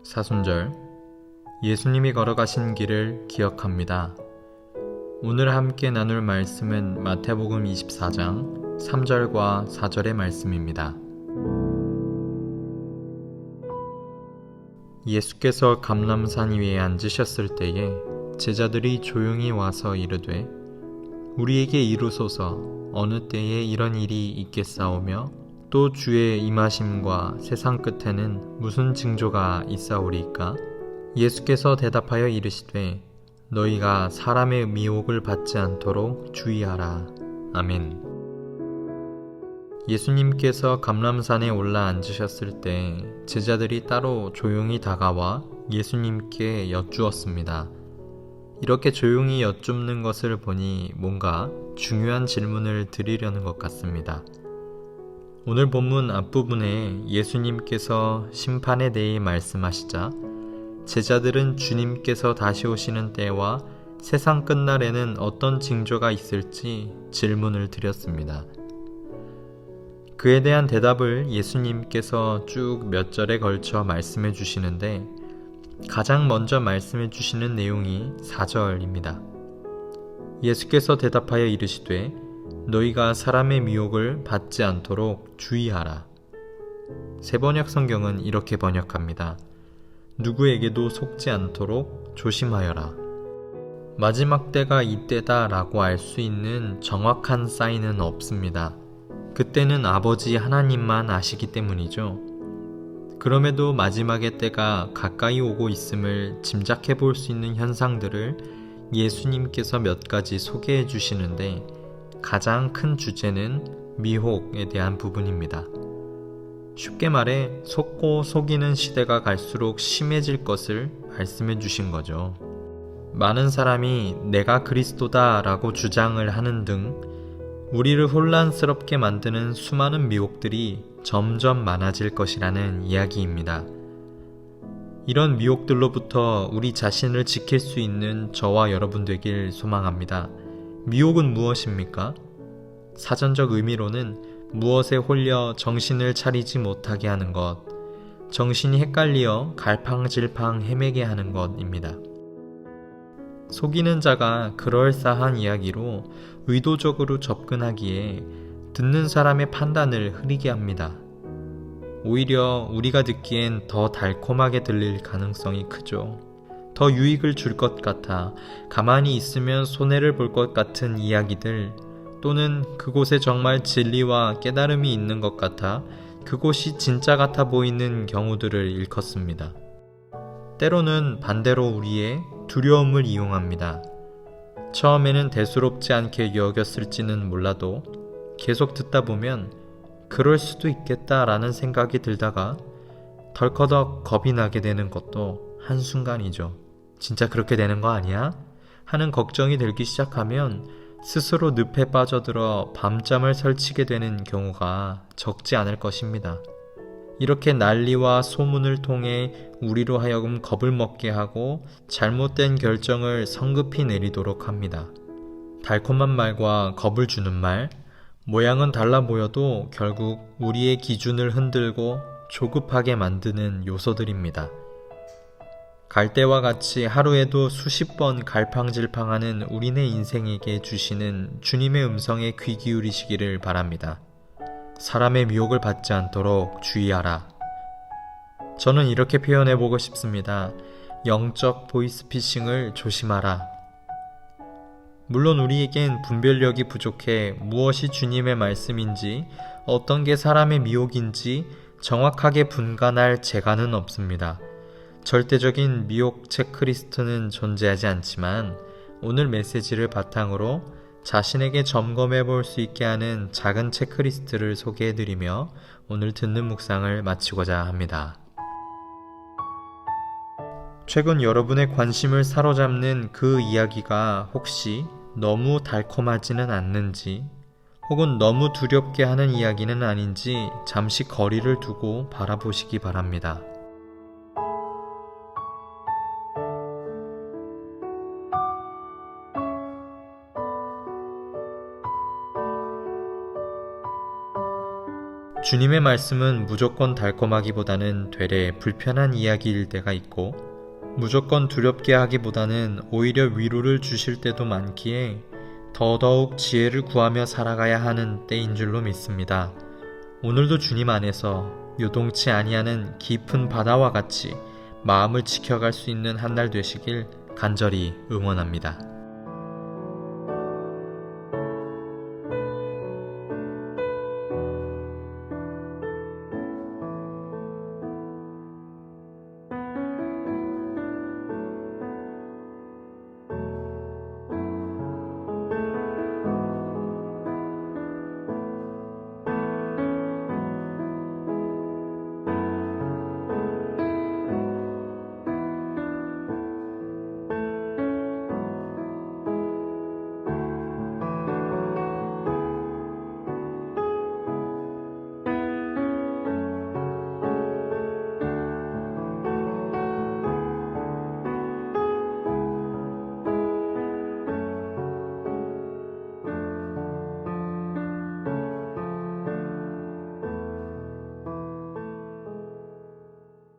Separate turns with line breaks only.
사순절, 예수님이 걸어가신 길을 기억합니다. 오늘 함께 나눌 말씀은 마태복음 24장 3절과 4절의 말씀입니다. 예수께서 감람산 위에 앉으셨을 때에 제자들이 조용히 와서 이르되 우리에게 이루소서 어느 때에 이런 일이 있겠사오며 또 주의 임하심과 세상 끝에는 무슨 징조가 있사오리까? 예수께서 대답하여 이르시되 너희가 사람의 미혹을 받지 않도록 주의하라. 아멘. 예수님께서 감람산에 올라 앉으셨을 때 제자들이 따로 조용히 다가와 예수님께 여쭈었습니다. 이렇게 조용히 여쭙는 것을 보니 뭔가 중요한 질문을 드리려는 것 같습니다. 오늘 본문 앞부분에 예수님께서 심판에 대해 말씀하시자 제자들은 주님께서 다시 오시는 때와 세상 끝날에는 어떤 징조가 있을지 질문을 드렸습니다. 그에 대한 대답을 예수님께서 쭉 몇 절에 걸쳐 말씀해 주시는데 가장 먼저 말씀해 주시는 내용이 4절입니다. 예수께서 대답하여 이르시되 너희가 사람의 미혹을 받지 않도록 주의하라. 세번역 성경은 이렇게 번역합니다. 누구에게도 속지 않도록 조심하여라. 마지막 때가 이때다 라고 알 수 있는 정확한 사인은 없습니다. 그때는 아버지 하나님만 아시기 때문이죠. 그럼에도 마지막의 때가 가까이 오고 있음을 짐작해 볼 수 있는 현상들을 예수님께서 몇 가지 소개해 주시는데 가장 큰 주제는 미혹에 대한 부분입니다. 쉽게 말해 속고 속이는 시대가 갈수록 심해질 것을 말씀해 주신 거죠. 많은 사람이 내가 그리스도다 라고 주장을 하는 등 우리를 혼란스럽게 만드는 수많은 미혹들이 점점 많아질 것이라는 이야기입니다. 이런 미혹들로부터 우리 자신을 지킬 수 있는 저와 여러분 되길 소망합니다. 미혹은 무엇입니까? 사전적 의미로는 무엇에 홀려 정신을 차리지 못하게 하는 것, 정신이 헷갈리어 갈팡질팡 헤매게 하는 것입니다. 속이는 자가 그럴싸한 이야기로 의도적으로 접근하기에 듣는 사람의 판단을 흐리게 합니다. 오히려 우리가 듣기엔 더 달콤하게 들릴 가능성이 크죠. 더 유익을 줄 것 같아 가만히 있으면 손해를 볼 것 같은 이야기들 또는 그곳에 정말 진리와 깨달음이 있는 것 같아 그곳이 진짜 같아 보이는 경우들을 일컫습니다. 때로는 반대로 우리의 두려움을 이용합니다. 처음에는 대수롭지 않게 여겼을지는 몰라도 계속 듣다 보면 그럴 수도 있겠다라는 생각이 들다가 덜커덕 겁이 나게 되는 것도 한순간이죠. 진짜 그렇게 되는 거 아니야? 하는 걱정이 들기 시작하면 스스로 늪에 빠져들어 밤잠을 설치게 되는 경우가 적지 않을 것입니다. 이렇게 난리와 소문을 통해 우리로 하여금 겁을 먹게 하고 잘못된 결정을 성급히 내리도록 합니다. 달콤한 말과 겁을 주는 말, 모양은 달라 보여도 결국 우리의 기준을 흔들고 조급하게 만드는 요소들입니다. 갈대와 같이 하루에도 수십 번 갈팡질팡하는 우리네 인생에게 주시는 주님의 음성에 귀 기울이시기를 바랍니다. 사람의 미혹을 받지 않도록 주의하라. 저는 이렇게 표현해보고 싶습니다. 영적 보이스피싱을 조심하라. 물론 우리에겐 분별력이 부족해 무엇이 주님의 말씀인지 어떤 게 사람의 미혹인지 정확하게 분간할 재간은 없습니다. 절대적인 미혹 체크리스트는 존재하지 않지만 오늘 메시지를 바탕으로 자신에게 점검해 볼 수 있게 하는 작은 체크리스트를 소개해드리며 오늘 듣는 묵상을 마치고자 합니다. 최근 여러분의 관심을 사로잡는 그 이야기가 혹시 너무 달콤하지는 않는지 혹은 너무 두렵게 하는 이야기는 아닌지 잠시 거리를 두고 바라보시기 바랍니다. 주님의 말씀은 무조건 달콤하기보다는 되레 불편한 이야기일 때가 있고, 무조건 두렵게 하기보다는 오히려 위로를 주실 때도 많기에 더더욱 지혜를 구하며 살아가야 하는 때인 줄로 믿습니다. 오늘도 주님 안에서 요동치 아니하는 깊은 바다와 같이 마음을 지켜갈 수 있는 한 날 되시길 간절히 응원합니다.